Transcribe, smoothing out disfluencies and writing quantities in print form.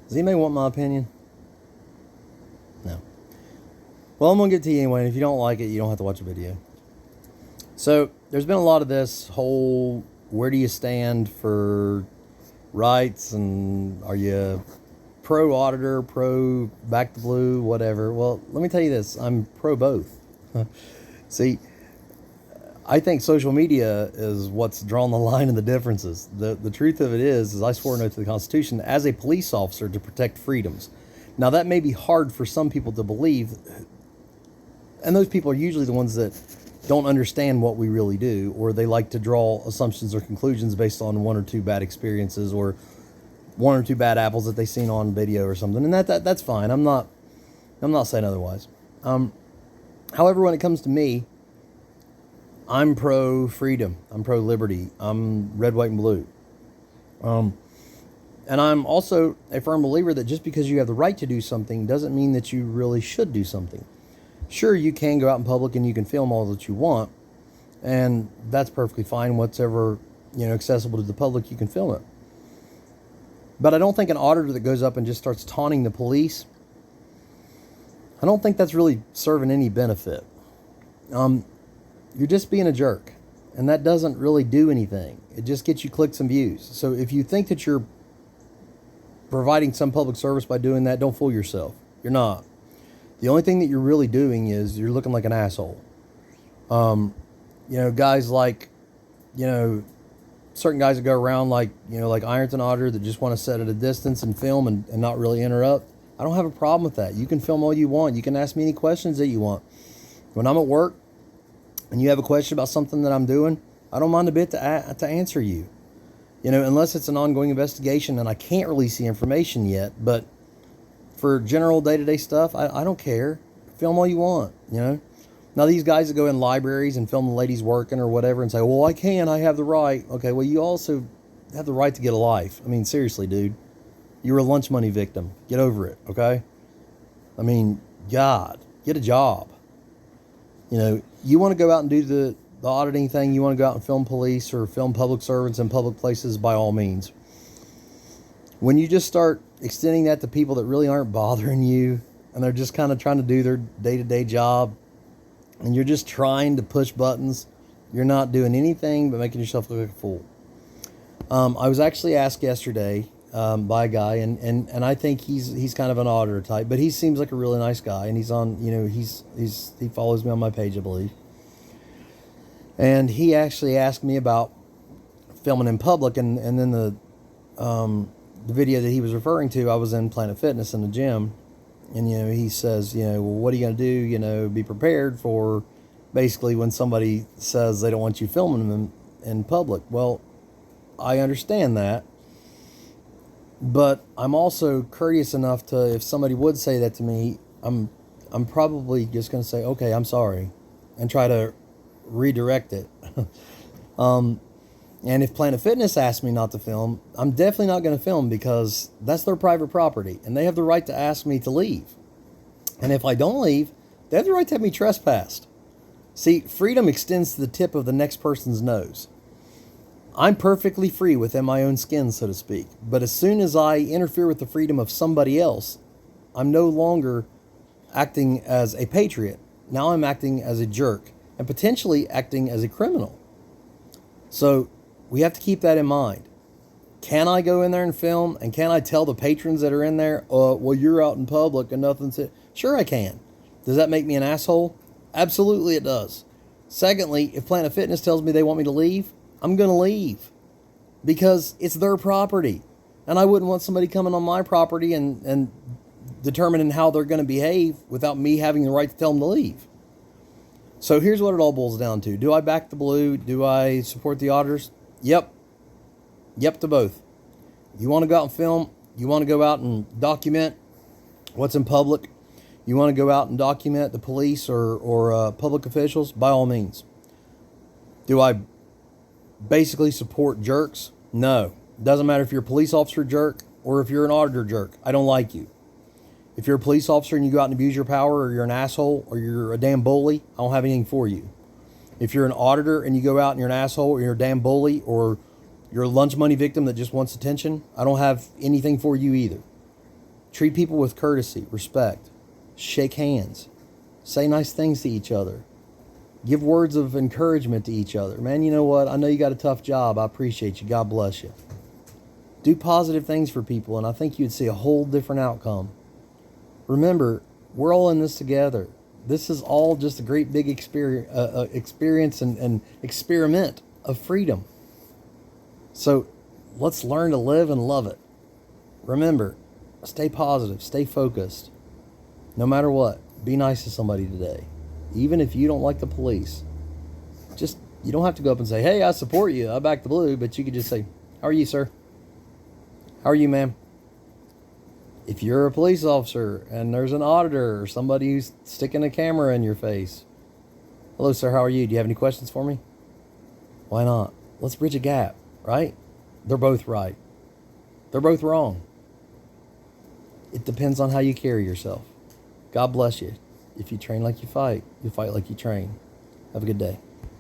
Does anybody want my opinion? No. Well, I'm going to get to you anyway. And if you don't like it, you don't have to watch the video. So, there's been a lot of this whole, where do you stand for rights, and are you pro auditor, pro back to blue, whatever. Well, let me tell you this. I'm pro both. See, I think social media is what's drawn the line in the differences. The truth of it is I swore an oath to the Constitution as a police officer to protect freedoms. Now, that may be hard for some people to believe, and those people are usually the ones that don't understand what we really do, or they like to draw assumptions or conclusions based on one or two bad experiences or one or two bad apples that they've seen on video or something. And that's fine. I'm not saying otherwise. However, when it comes to me, I'm pro freedom. I'm pro liberty. I'm red, white, and blue. And I'm also a firm believer that just because you have the right to do something doesn't mean that you really should do something. Sure, you can go out in public and you can film all that you want, and that's perfectly fine. Whatever, accessible to the public, you can film it. But I don't think an auditor that goes up and just starts taunting the police, I don't think that's really serving any benefit. You're just being a jerk, and that doesn't really do anything. It just gets you clicks and views. So if you think that you're providing some public service by doing that, don't fool yourself. You're not. The only thing that you're really doing is you're looking like an asshole. Guys like, certain guys that go around like Ironton Auditor that just want to sit at a distance and film and not really interrupt. I don't have a problem with that. You can film all you want. You can ask me any questions that you want. When I'm at work and you have a question about something that I'm doing, I don't mind a bit to answer you. Unless it's an ongoing investigation and I can't release the information yet. But for general day-to-day stuff, I don't care. Film all you want, Now, these guys that go in libraries and film the ladies working or whatever and say, well, I have the right. Okay, well, you also have the right to get a life. I mean, seriously, dude. You're a lunch money victim. Get over it, okay? I mean, God, get a job. You want to go out and do the auditing thing, you want to go out and film police or film public servants in public places, by all means. When you just start extending that to people that really aren't bothering you and they're just kind of trying to do their day-to-day job, and you're just trying to push buttons, you're not doing anything but making yourself look like a fool. I was actually asked yesterday by a guy, and I think he's kind of an auditor type, but he seems like a really nice guy, and he's on, he follows me on my page, I believe. And he actually asked me about filming in public, and then the video that he was referring to, I was in Planet Fitness in the gym, and he says, well, what are you going to do? Be prepared for basically when somebody says they don't want you filming them in public. Well, I understand that, but I'm also courteous enough to, if somebody would say that to me, I'm probably just going to say, okay, I'm sorry, and try to redirect it. And if Planet Fitness asks me not to film, I'm definitely not going to film, because that's their private property and they have the right to ask me to leave. And if I don't leave, they have the right to have me trespassed. See, freedom extends to the tip of the next person's nose. I'm perfectly free within my own skin, so to speak. But as soon as I interfere with the freedom of somebody else, I'm no longer acting as a patriot. Now I'm acting as a jerk and potentially acting as a criminal. So we have to keep that in mind. Can I go in there and film? And can I tell the patrons that are in there, well, you're out in public and nothing's hit? Sure, I can. Does that make me an asshole? Absolutely it does. Secondly, if Planet Fitness tells me they want me to leave, I'm going to leave, because it's their property. And I wouldn't want somebody coming on my property and determining how they're going to behave without me having the right to tell them to leave. So here's what it all boils down to. Do I back the blue? Do I support the auditors? Yep. Yep to both. You want to go out and film? You want to go out and document what's in public? You want to go out and document the police or public officials? By all means. Do I basically support jerks? No. Doesn't matter if you're a police officer jerk or if you're an auditor jerk. I don't like you. If you're a police officer and you go out and abuse your power, or you're an asshole, or you're a damn bully, I don't have anything for you. If you're an auditor and you go out and you're an asshole, or you're a damn bully, or you're a lunch money victim that just wants attention, I don't have anything for you either. Treat people with courtesy, respect. Shake hands. Say nice things to each other. Give words of encouragement to each other. Man, you know what? I know you got a tough job. I appreciate you. God bless you. Do positive things for people, and I think you'd see a whole different outcome. Remember, we're all in this together. This is all just a great big experience and experiment of freedom. So let's learn to live and love it. Remember, stay positive, stay focused. No matter what, be nice to somebody today. Even if you don't like the police. You don't have to go up and say, hey, I support you, I back the blue, but you could just say, how are you, sir? How are you, ma'am? If you're a police officer and there's an auditor or somebody who's sticking a camera in your face, hello, sir, how are you? Do you have any questions for me? Why not? Let's bridge a gap, right? They're both right. They're both wrong. It depends on how you carry yourself. God bless you. If you train like you fight like you train. Have a good day.